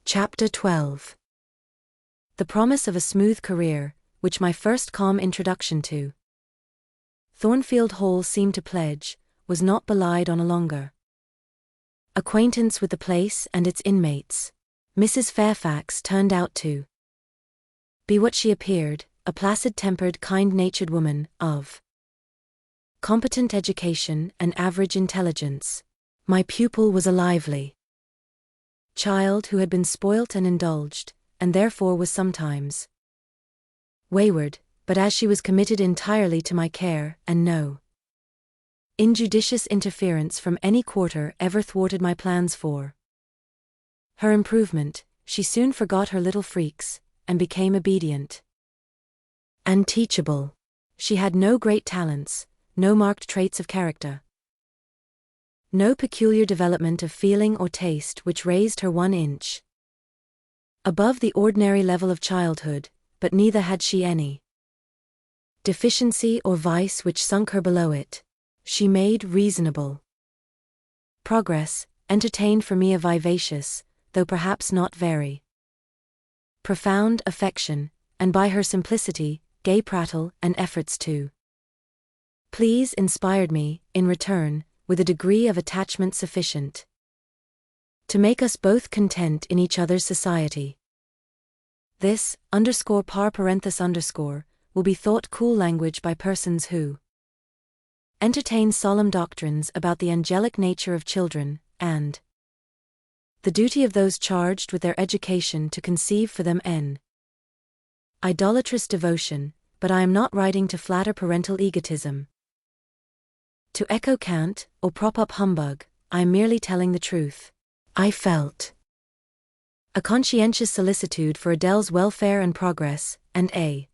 Chapter 12. The promise of a smooth career, which my first calm introduction to Thornfield Hall seemed to pledge, was not belied on a longer acquaintance with the place and its inmates. Mrs. Fairfax turned out to be what she appeared, a placid-tempered, kind-natured woman, of competent education and average intelligence. My pupil was a lively child who had been spoilt and indulged, and therefore was sometimes wayward, but as she was committed entirely to my care, and no injudicious interference from any quarter ever thwarted my plans for her improvement, she soon forgot her little freaks, and became obedient and teachable. She had no great talents, no marked traits of character, no peculiar development of feeling or taste which raised her 1 inch above the ordinary level of childhood, but neither had she any deficiency or vice which sunk her below it. She made reasonable progress, entertained for me a vivacious, though perhaps not very profound affection, and by her simplicity, gay prattle, and efforts to please inspired me, in return, with a degree of attachment sufficient to make us both content in each other's society. This, _par parenthesis_, will be thought cool language by persons who entertain solemn doctrines about the angelic nature of children, and the duty of those charged with their education to conceive for them an idolatrous devotion, but I am not writing to flatter parental egotism, to echo cant, or prop up humbug. I am merely telling the truth. I felt a conscientious solicitude for Adele's welfare and progress, and a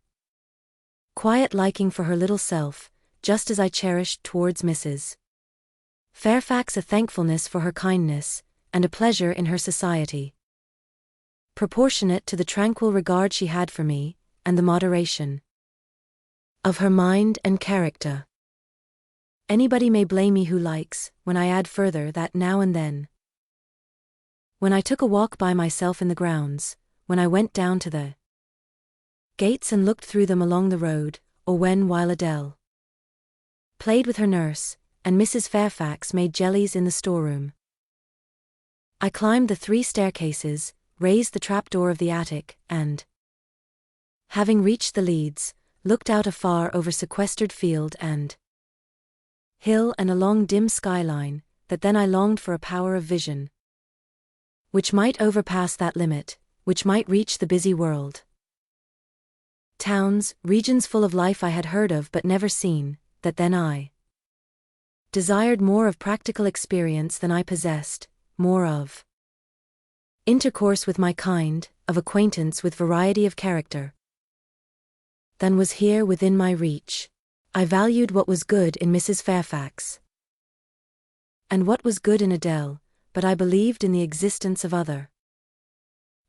quiet liking for her little self, just as I cherished towards Mrs. Fairfax a thankfulness for her kindness, and a pleasure in her society, proportionate to the tranquil regard she had for me, and the moderation of her mind and character. Anybody may blame me who likes, when I add further that now and then, when I took a walk by myself in the grounds, when I went down to the gates and looked through them along the road, or when, while Adele played with her nurse, and Mrs. Fairfax made jellies in the storeroom, I climbed the 3 staircases, raised the trapdoor of the attic, and, having reached the leads, looked out afar over sequestered field and hill and a long dim skyline, that then I longed for a power of vision which might overpass that limit, which might reach the busy world. Towns, regions full of life I had heard of but never seen, that then I desired more of practical experience than I possessed, more of intercourse with my kind, of acquaintance with variety of character, than was here within my reach. I valued what was good in Mrs. Fairfax, and what was good in Adele, but I believed in the existence of other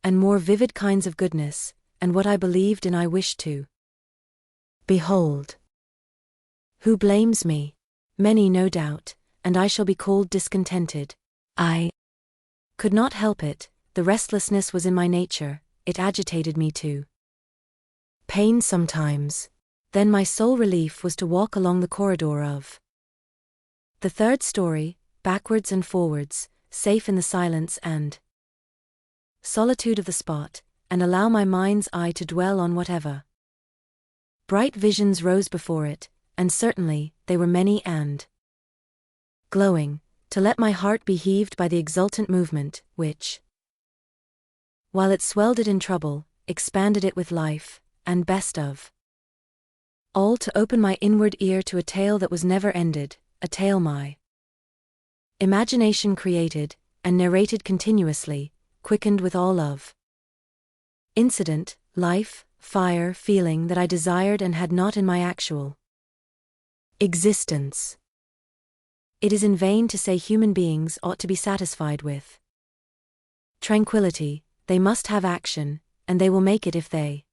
and more vivid kinds of goodness, and what I believed in I wished to behold. Who blames me? Many, no doubt, and I shall be called discontented. I could not help it, the restlessness was in my nature, it agitated me to pain sometimes. Then my sole relief was to walk along the corridor of the 3rd story, backwards and forwards, safe in the silence and solitude of the spot, and allow my mind's eye to dwell on whatever bright visions rose before it, and certainly, they were many and glowing, to let my heart be heaved by the exultant movement, which, while it swelled it in trouble, expanded it with life, and best of all to open my inward ear to a tale that was never ended, a tale my imagination created, and narrated continuously, quickened with all of incident, life, fire, feeling that I desired and had not in my actual existence. It is in vain to say human beings ought to be satisfied with tranquility. They must have action, and they will make it if they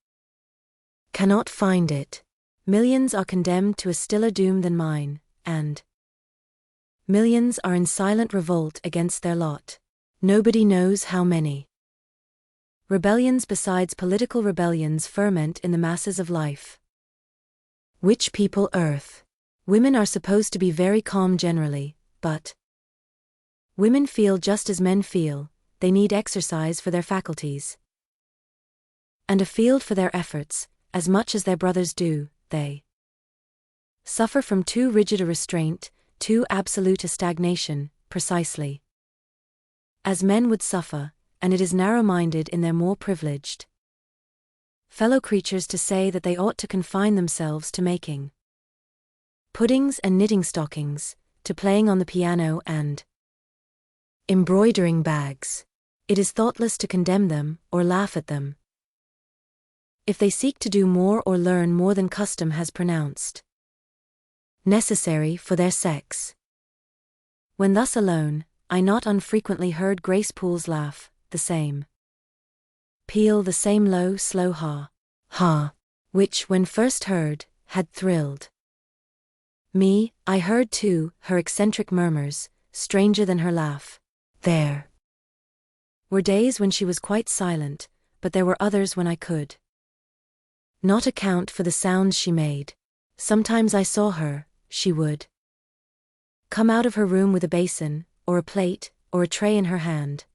cannot find it. Millions are condemned to a stiller doom than mine, and millions are in silent revolt against their lot. Nobody knows how many. Rebellions besides political rebellions ferment in the masses of life. Which people earth. Women are supposed to be very calm generally, but women feel just as men feel, they need exercise for their faculties. And a field for their efforts, as much as their brothers do, they suffer from too rigid a restraint, too absolute a stagnation, precisely as men would suffer, and it is narrow-minded in their more privileged fellow creatures to say that they ought to confine themselves to making puddings and knitting stockings, to playing on the piano and embroidering bags. It is thoughtless to condemn them, or laugh at them, if they seek to do more or learn more than custom has pronounced necessary for their sex. When thus alone, I not unfrequently heard Grace Poole's laugh, the same peal, the same low, slow ha, which, when first heard, had thrilled me. I heard too her eccentric murmurs, stranger than her laugh. There were days when she was quite silent, but there were others when I could not account for the sounds she made. Sometimes I saw her, she would come out of her room with a basin, or a plate, or a tray in her hand,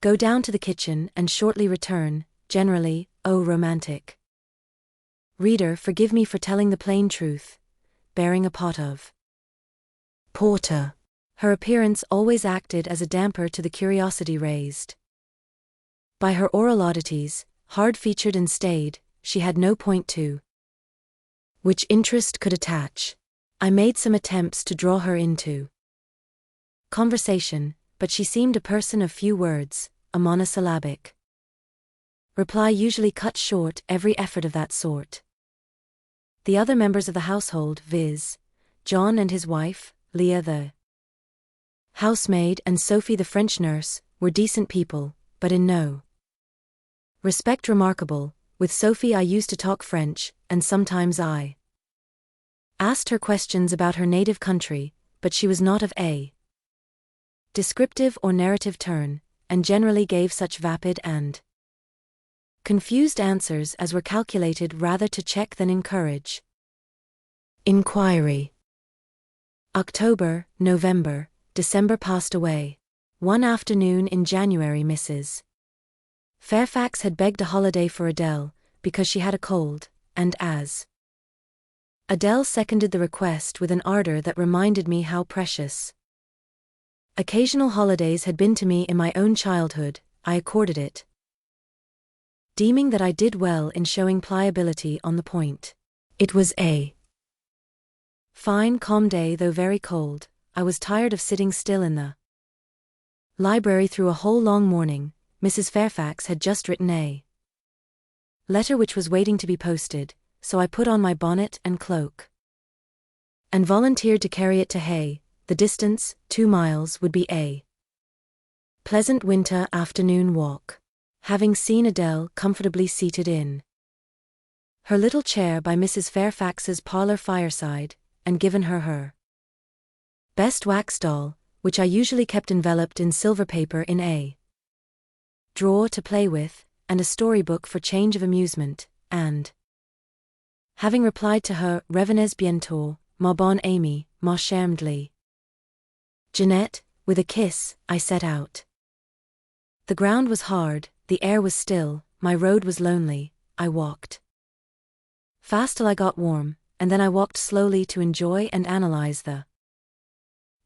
go down to the kitchen and shortly return, generally, oh romantic reader, forgive me for telling the plain truth, bearing a pot of porter. Her appearance always acted as a damper to the curiosity raised by her oral oddities, hard-featured and staid. She had no point to which interest could attach. I made some attempts to draw her into conversation, but she seemed a person of few words, a monosyllabic reply usually cut short every effort of that sort. The other members of the household, viz., John and his wife, Leah the housemaid and Sophie the French nurse, were decent people, but in no respect remarkable. With Sophie I used to talk French, and sometimes I asked her questions about her native country, but she was not of a descriptive or narrative turn, and generally gave such vapid and confused answers as were calculated rather to check than encourage inquiry. October, November, December passed away. One afternoon in January Mrs. Fairfax had begged a holiday for Adele, because she had a cold, and as Adele seconded the request with an ardor that reminded me how precious occasional holidays had been to me in my own childhood, I accorded it, deeming that I did well in showing pliability on the point. It was a fine calm day, though very cold. I was tired of sitting still in the library through a whole long morning. Mrs. Fairfax had just written a letter which was waiting to be posted, so I put on my bonnet and cloak and volunteered to carry it to Hay. The distance, 2 miles, would be a pleasant winter afternoon walk. Having seen Adele comfortably seated in her little chair by Mrs. Fairfax's parlor fireside, and given her best wax doll, which I usually kept enveloped in silver paper in a drawer to play with, and a storybook for change of amusement, and having replied to her, Revenez bientôt, ma bonne amie, ma chère Jeanette, with a kiss, I set out. The ground was hard, the air was still, my road was lonely. I walked fast till I got warm, and then I walked slowly to enjoy and analyze the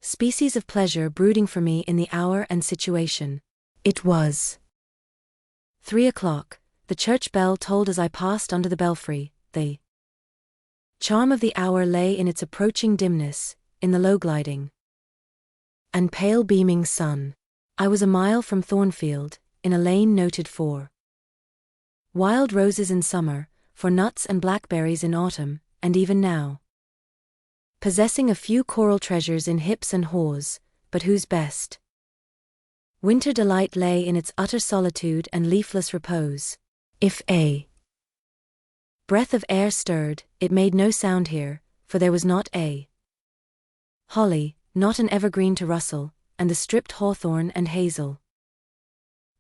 species of pleasure brooding for me in the hour and situation. It was 3 o'clock, the church bell tolled as I passed under the belfry. The charm of the hour lay in its approaching dimness, in the low gliding and pale beaming sun. I was a mile from Thornfield, in a lane noted for wild roses in summer, for nuts and blackberries in autumn, and even now possessing a few coral treasures in hips and haws, but whose best winter delight lay in its utter solitude and leafless repose. If a breath of air stirred, it made no sound here, for there was not a holly, not an evergreen to rustle, and the stripped hawthorn and hazel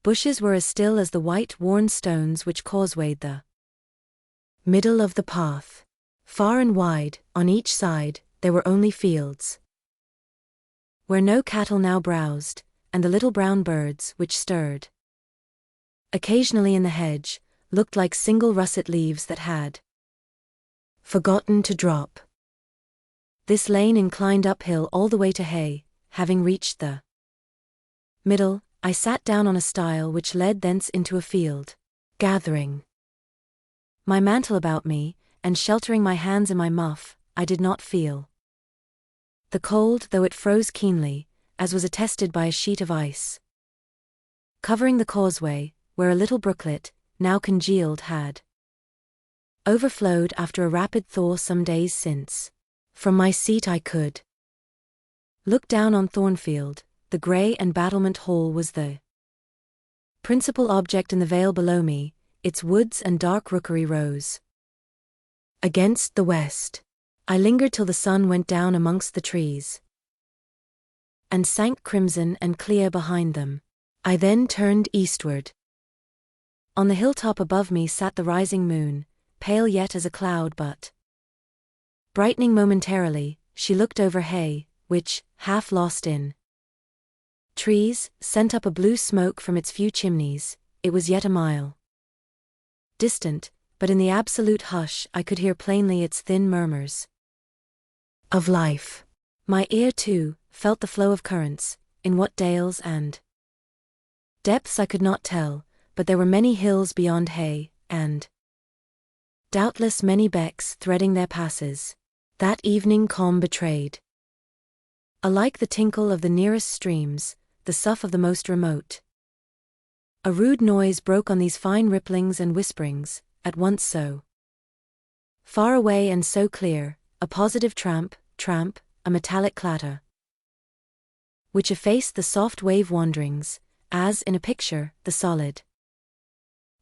Bushes were as still as the white worn stones which causewayed the middle of the path. Far and wide, on each side, there were only fields, where no cattle now browsed, and the little brown birds, which stirred occasionally in the hedge, looked like single russet leaves that had forgotten to drop. This lane inclined uphill all the way to Hay. Having reached the middle, I sat down on a stile which led thence into a field, gathering my mantle about me, and sheltering my hands in my muff. I did not feel the cold, though it froze keenly, as was attested by a sheet of ice covering the causeway, where a little brooklet, now congealed, had overflowed after a rapid thaw some days since. From my seat I could look down on Thornfield. The grey and battlement hall was the principal object in the vale below me. Its woods and dark rookery rose against the west. I lingered till the sun went down amongst the trees and sank crimson and clear behind them. I then turned eastward. On the hilltop above me sat the rising moon, pale yet as a cloud, but brightening momentarily. She looked over Hay, which, half lost in trees, sent up a blue smoke from its few chimneys. It was yet a mile distant, but in the absolute hush I could hear plainly its thin murmurs of life. My ear, too, felt the flow of currents, in what dales and depths I could not tell, but there were many hills beyond Hay, and doubtless many becks threading their passes. That evening calm betrayed alike the tinkle of the nearest streams, the sough of the most remote. A rude noise broke on these fine ripplings and whisperings, at once so far away and so clear, a positive tramp, tramp, a metallic clatter, which effaced the soft wave wanderings, as in a picture, the solid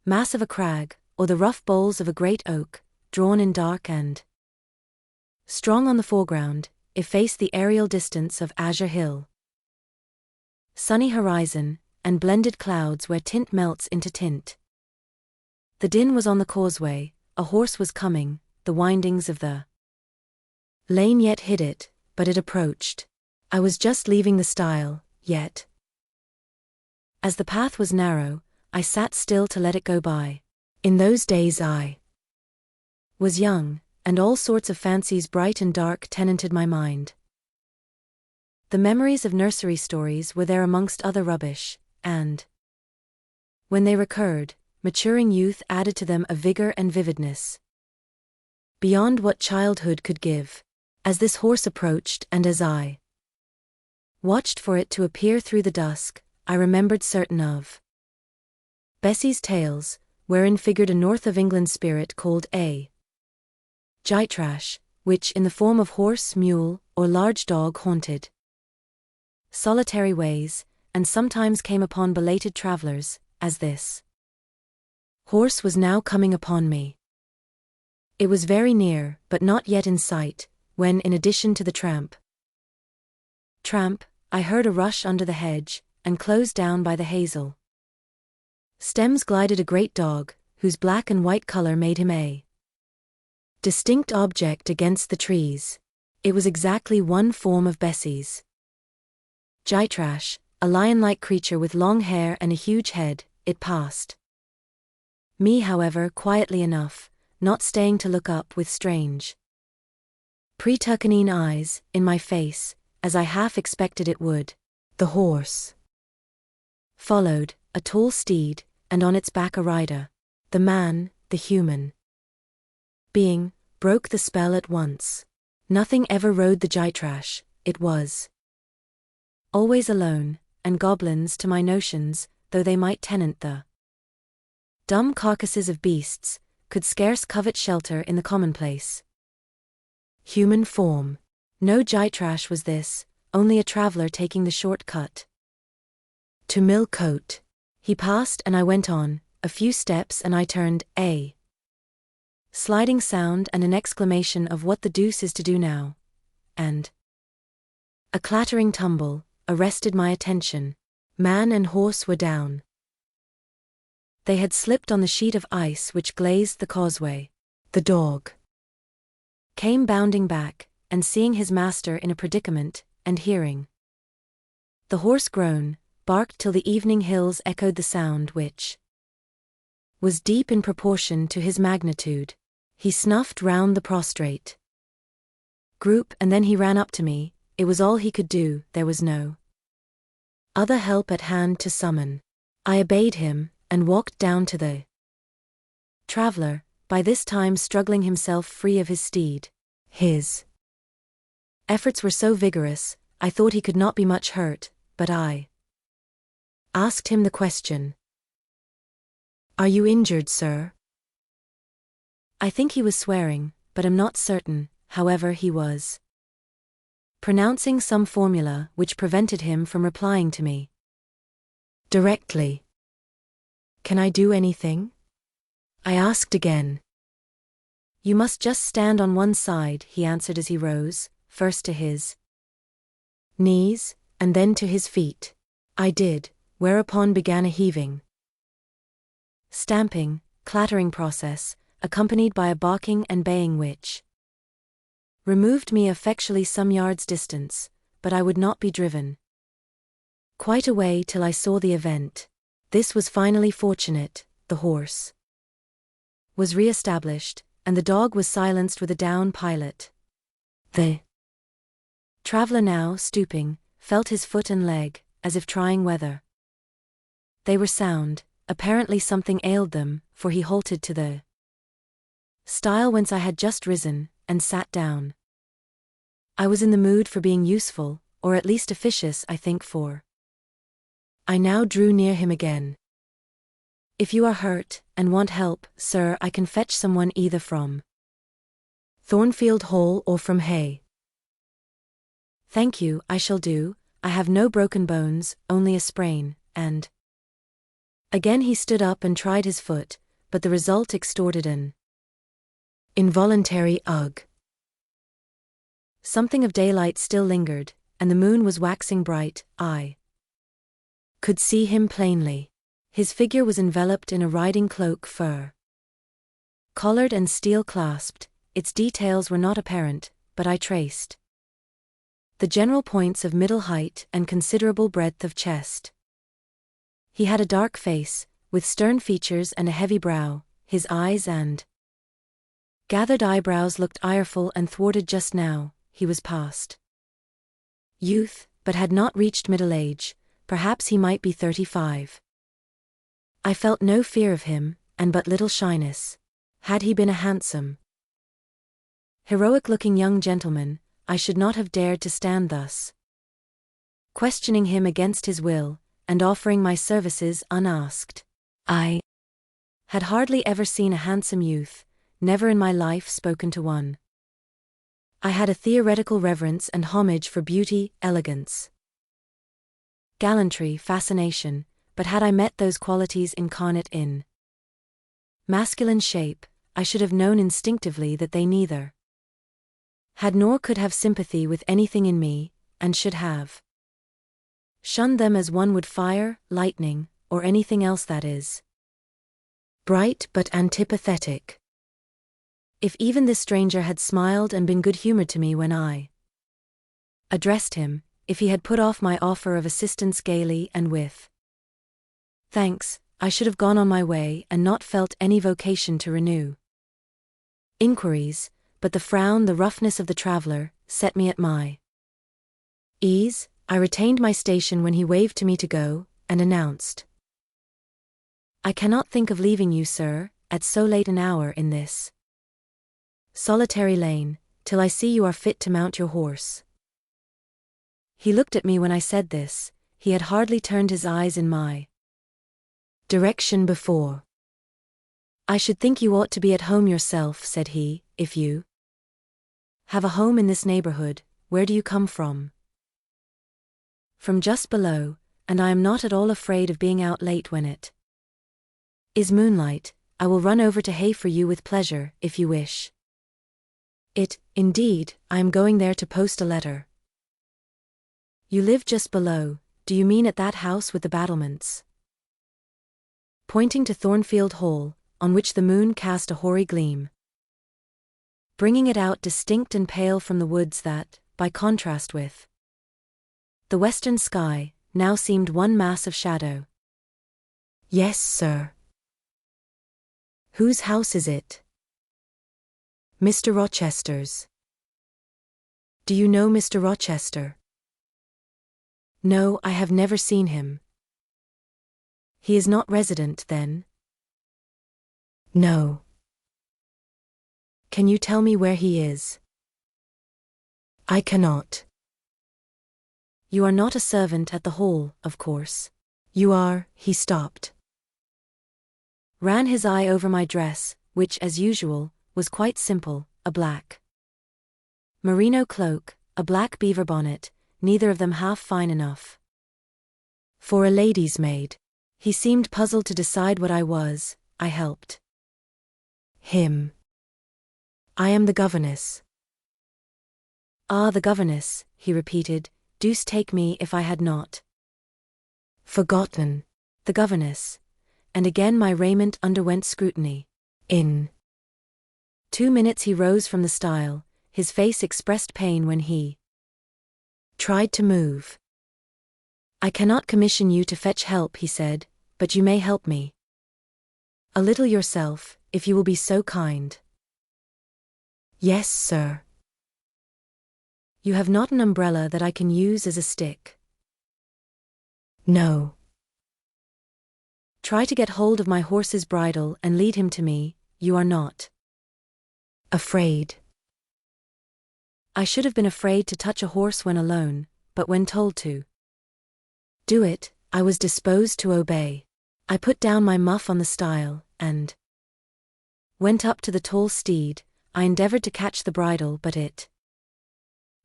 mass of a crag, or the rough boles of a great oak, drawn in dark and strong on the foreground, effaced the aerial distance of azure hill, sunny horizon, and blended clouds where tint melts into tint. The din was on the causeway, a horse was coming, the windings of the lane yet hid it, but it approached. I was just leaving the stile, yet, as the path was narrow, I sat still to let it go by. In those days I was young, and all sorts of fancies bright and dark tenanted my mind. The memories of nursery stories were there amongst other rubbish, and when they recurred, maturing youth added to them a vigor and vividness beyond what childhood could give. As this horse approached, and as I watched for it to appear through the dusk, I remembered certain of Bessie's tales, wherein figured a North of England spirit called a Gytrash, which in the form of horse, mule, or large dog haunted solitary ways, and sometimes came upon belated travellers, as this horse was now coming upon me. It was very near, but not yet in sight, when, in addition to the tramp, I heard a rush under the hedge, and closed down by the hazel stems glided a great dog, whose black and white colour made him a distinct object against the trees. It was exactly one form of Bessie's. Gytrash, a lion-like creature with long hair and a huge head, it passed me, however, quietly enough, not staying to look up with strange preturcanine eyes, in my face, as I half expected it would. The horse followed, a tall steed, and on its back a rider. The man, the human being, broke the spell at once. Nothing ever rode the Gytrash, it was always alone, and goblins to my notions, though they might tenant the dumb carcasses of beasts, could scarce covet shelter in the commonplace human form. No Gytrash was this, only a traveller taking the short cut to Millcote. He passed and I went on, a few steps and I turned, a sliding sound and an exclamation of what the deuce is to do now, and a clattering tumble, arrested my attention. Man and horse were down They had slipped on the sheet of ice which glazed the causeway. The dog came bounding back, and seeing his master in a predicament, and hearing the horse groan, barked till the evening hills echoed the sound which was deep in proportion to his magnitude. He snuffed round the prostrate group and then he ran up to me. It was all he could do, there was no other help at hand to summon. I obeyed him, and walked down to the traveller, by this time struggling himself free of his steed. His efforts were so vigorous, I thought he could not be much hurt, but I asked him the question. "Are you injured, sir?" I think he was swearing, but am not certain. However, he was pronouncing some formula which prevented him from replying to me directly. "Can I do anything?" I asked again. "You must just stand on one side," he answered as he rose, first to his knees, and then to his feet. I did, whereupon began a heaving, stamping, clattering process, accompanied by a barking and baying which removed me effectually some yards distance, but I would not be driven quite away till I saw the event. This was finally fortunate. The horse was re-established, and the dog was silenced with a down pilot. The traveller now, stooping, felt his foot and leg, as if trying whether they were sound. Apparently something ailed them, for he halted to the stile whence I had just risen, and sat down. I was in the mood for being useful, or at least officious, I think, for I now drew near him again. "If you are hurt, and want help, sir, I can fetch someone either from Thornfield Hall or from Hay." "Thank you, I shall do. I have no broken bones, only a sprain, and—" Again he stood up and tried his foot, but the result extorted an involuntary ugh. Something of daylight still lingered, and the moon was waxing bright. I could see him plainly. His figure was enveloped in a riding cloak, fur collared and steel clasped. Its details were not apparent, but I traced the general points of middle height and considerable breadth of chest. He had a dark face, with stern features and a heavy brow. His eyes and gathered eyebrows looked ireful and thwarted just now. He was past youth, but had not reached middle age. Perhaps he might be 35. I felt no fear of him, and but little shyness. Had he been a handsome, heroic-looking young gentleman, I should not have dared to stand thus, questioning him against his will, and offering my services unasked. I had hardly ever seen a handsome youth, never in my life spoken to one. I had a theoretical reverence and homage for beauty, elegance, gallantry, fascination, but had I met those qualities incarnate in masculine shape, I should have known instinctively that they neither had nor could have sympathy with anything in me, and should have shunned them as one would fire, lightning, or anything else that is bright but antipathetic. If even this stranger had smiled and been good-humored to me when I addressed him, if he had put off my offer of assistance gaily and with thanks, I should have gone on my way and not felt any vocation to renew inquiries, but the frown, the roughness of the traveller, set me at my ease. I retained my station when he waved to me to go, and announced, "I cannot think of leaving you, sir, at so late an hour in this solitary lane, till I see you are fit to mount your horse." He looked at me when I said this. He had hardly turned his eyes in my direction before. "I should think you ought to be at home yourself," said he, "if you have a home in this neighborhood. Where do you come from?" "From just below, and I am not at all afraid of being out late when it is moonlight. I will run over to Hay for you with pleasure, if you wish it. Indeed, I am going there to post a letter." "You live just below, do you mean at that house with the battlements?" pointing to Thornfield Hall, on which the moon cast a hoary gleam, bringing it out distinct and pale from the woods that, by contrast with the western sky, now seemed one mass of shadow. "Yes, sir." "Whose house is it?" "Mr. Rochester's." "Do you know Mr. Rochester?" "No, I have never seen him." "He is not resident, then?" "No." "Can you tell me where he is?" "I cannot." "You are not a servant at the Hall, of course." "You are." He stopped, ran his eye over my dress, which, as usual, was quite simple, a black merino cloak, a black beaver bonnet, neither of them half fine enough for a lady's maid. He seemed puzzled to decide what I was. I helped him. "I am the governess." "Ah, the governess," he repeated, "deuce take me if I had not forgotten. The governess." And again my raiment underwent scrutiny. In 2 minutes he rose from the stile. His face expressed pain when he tried to move. "I cannot commission you to fetch help," he said, "but you may help me a little yourself, if you will be so kind." "Yes, sir." "You have not an umbrella that I can use as a stick?" "No." "Try to get hold of my horse's bridle and lead him to me. You are not afraid?" I should have been afraid to touch a horse when alone, but when told to do it, I was disposed to obey. I put down my muff on the stile, and went up to the tall steed. I endeavored to catch the bridle, but it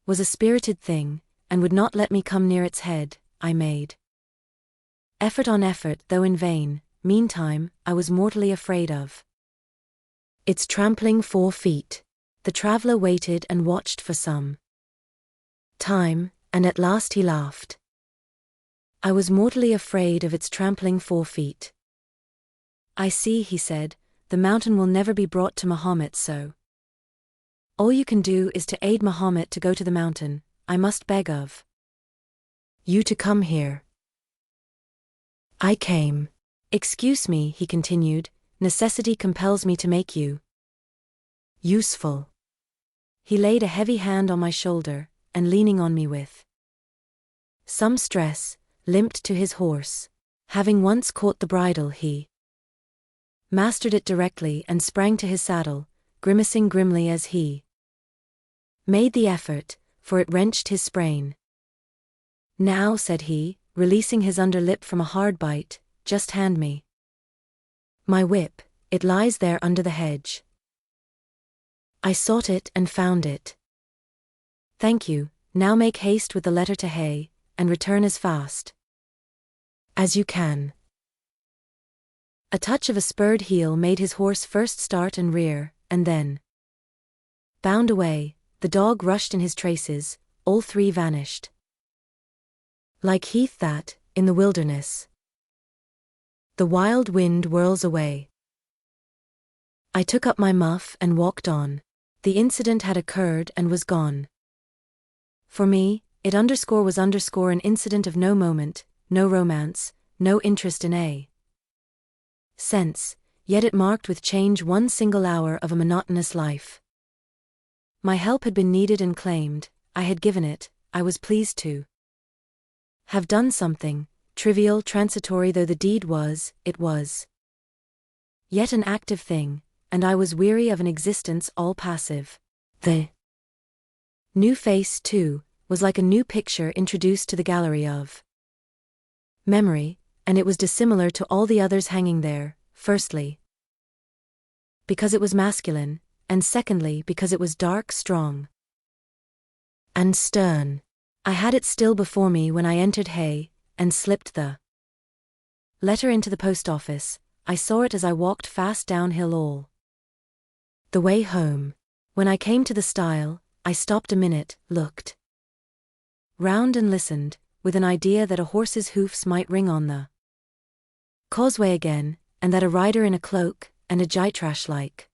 was a spirited thing, and would not let me come near its head. I made effort on effort, though in vain. Meantime, I was mortally afraid of its trampling 4 feet. The traveler waited and watched for some time, and at last he laughed. I was mortally afraid of its trampling 4 feet. "I see," he said, "the mountain will never be brought to Mahomet, so all you can do is to aid Mahomet to go to the mountain. I must beg of you to come here." I came. "Excuse me," he continued, "necessity compels me to make you useful." He laid a heavy hand on my shoulder, and leaning on me with some stress, limped to his horse. Having once caught the bridle, he mastered it directly and sprang to his saddle, grimacing grimly as he made the effort, for it wrenched his sprain. "Now," said he, releasing his under lip from a hard bite, "just hand me my whip. It lies there under the hedge." I sought it and found it. "Thank you. Now make haste with the letter to Hay, and return as fast as you can." A touch of a spurred heel made his horse first start and rear, and then bound away. The dog rushed in his traces. All 3 vanished like heath that, in the wilderness, the wild wind whirls away. I took up my muff and walked on. The incident had occurred and was gone. For me, it was an incident of no moment, no romance, no interest in a sense, yet it marked with change one single hour of a monotonous life. My help had been needed and claimed. I had given it. I was pleased to have done something, trivial, transitory though the deed was, it was yet an active thing, and I was weary of an existence all passive. The new face, too, was like a new picture introduced to the gallery of memory, and it was dissimilar to all the others hanging there, firstly, because it was masculine, and secondly because it was dark, strong, and stern. I had it still before me when I entered Hay, and slipped the letter into the post office. I saw it as I walked fast downhill all the way home. When I came to the stile, I stopped a minute, looked round and listened, with an idea that a horse's hoofs might ring on the causeway again, and that a rider in a cloak, and a gytrash-like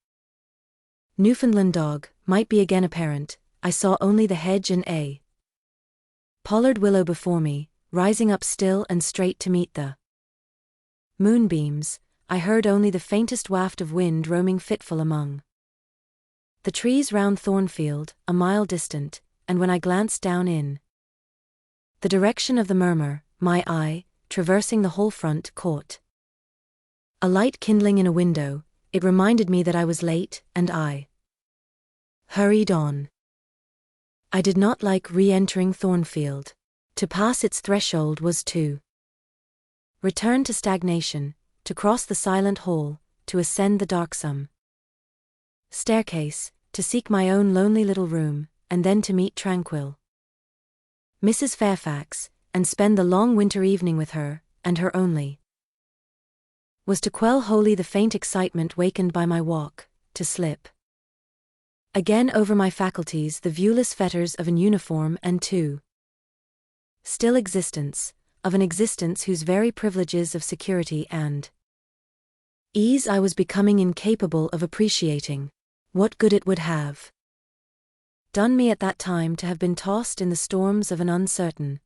Newfoundland dog, might be again apparent. I saw only the hedge and a pollard willow before me, rising up still and straight to meet the moonbeams. I heard only the faintest waft of wind roaming fitful among the trees round Thornfield, a mile distant, and when I glanced down in the direction of the murmur, my eye, traversing the whole front, caught a light kindling in a window. It reminded me that I was late, and I hurried on. I did not like re-entering Thornfield. To pass its threshold was to return to stagnation, to cross the silent hall, to ascend the darksome staircase, to seek my own lonely little room, and then to meet tranquil Mrs. Fairfax, and spend the long winter evening with her, and her only was to quell wholly the faint excitement wakened by my walk, to slip again over my faculties the viewless fetters of an uniform and to still existence, of an existence whose very privileges of security and ease I was becoming incapable of appreciating. What good it would have done me at that time to have been tossed in the storms of an uncertain,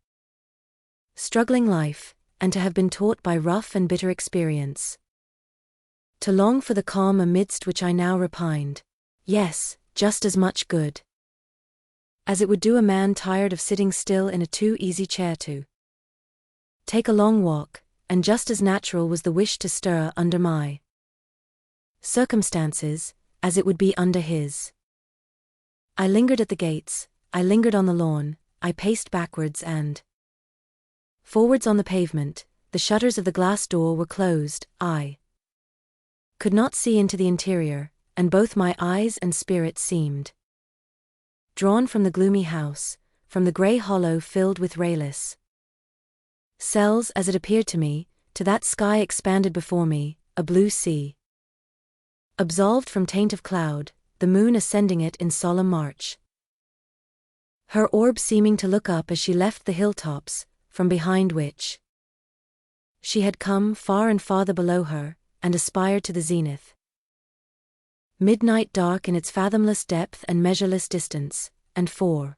struggling life, and to have been taught by rough and bitter experience to long for the calm amidst which I now repined. Yes, just as much good as it would do a man tired of sitting still in a too-easy chair to take a long walk, and just as natural was the wish to stir under my circumstances, as it would be under his. I lingered at the gates, I lingered on the lawn, I paced backwards and forwards on the pavement. The shutters of the glass door were closed. I could not see into the interior, and both my eyes and spirit seemed drawn from the gloomy house, from the grey hollow filled with rayless cells as it appeared to me, to that sky expanded before me, a blue sea, absolved from taint of cloud, the moon ascending it in solemn march, her orb seeming to look up as she left the hilltops, from behind which she had come far and farther below her, and aspired to the zenith. Midnight dark in its fathomless depth and measureless distance, and for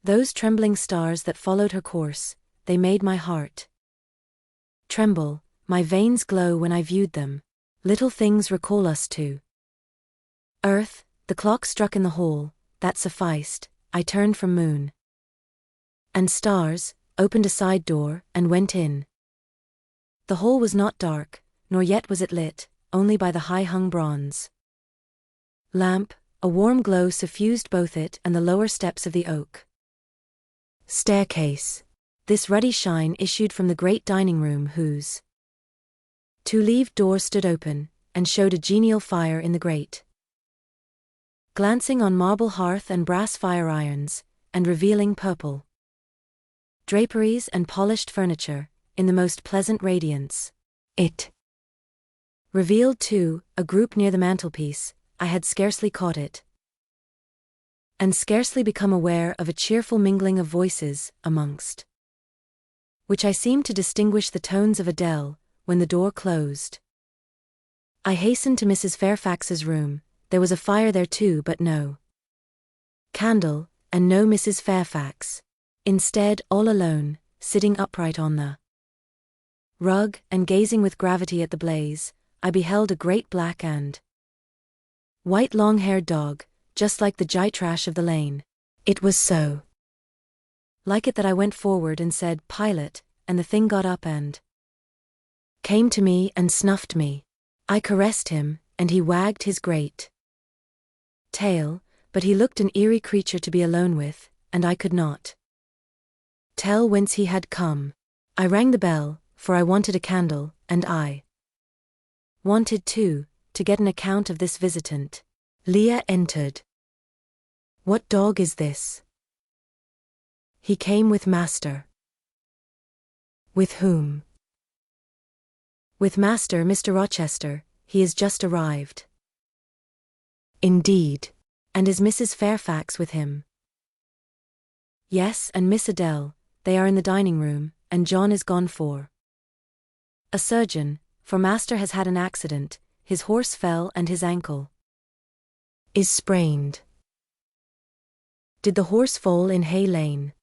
those trembling stars that followed her course, they made my heart tremble, my veins glow when I viewed them. Little things recall us to earth. The clock struck in the hall, that sufficed. I turned from moon and stars, opened a side door, and went in. The hall was not dark, nor yet was it lit, only by the high-hung bronze lamp. A warm glow suffused both it and the lower steps of the oak staircase. This ruddy shine issued from the great dining-room whose two-leaved door stood open, and showed a genial fire in the grate, glancing on marble hearth and brass fire-irons, and revealing purple draperies and polished furniture, in the most pleasant radiance. It revealed, too, a group near the mantelpiece. I had scarcely caught it, and scarcely become aware of a cheerful mingling of voices, amongst which I seemed to distinguish the tones of Adele, when the door closed. I hastened to Mrs. Fairfax's room. There was a fire there too, but no candle, and no Mrs. Fairfax. Instead, all alone, sitting upright on the rug, and gazing with gravity at the blaze, I beheld a great black and white long-haired dog, just like the gytrash of the lane. It was so like it that I went forward and said, "Pilot," and the thing got up and came to me and snuffed me. I caressed him, and he wagged his great tail, but he looked an eerie creature to be alone with, and I could not tell whence he had come. I rang the bell, for I wanted a candle, and I wanted, too, to get an account of this visitant. Leah entered. "What dog is this?" "He came with master." "With whom?" "With master, Mr. Rochester. He is just arrived." "Indeed. And is Mrs. Fairfax with him?" "Yes, and Miss Adele. They are in the dining-room, and John is gone for a surgeon, for master has had an accident, his horse fell and his ankle is sprained. Did the horse fall in Hay Lane?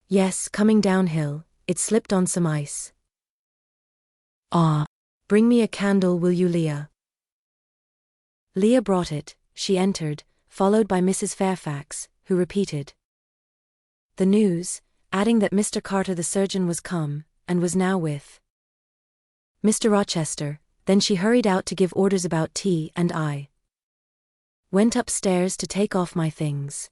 Yes, coming downhill, it slipped on some ice. Ah. Bring me a candle, will you, Leah? Leah brought it. She entered, followed by Mrs. Fairfax, who repeated the news, adding that Mr. Carter the surgeon was come, and was now with Mr. Rochester. Then she hurried out to give orders about tea, and I went upstairs to take off my things.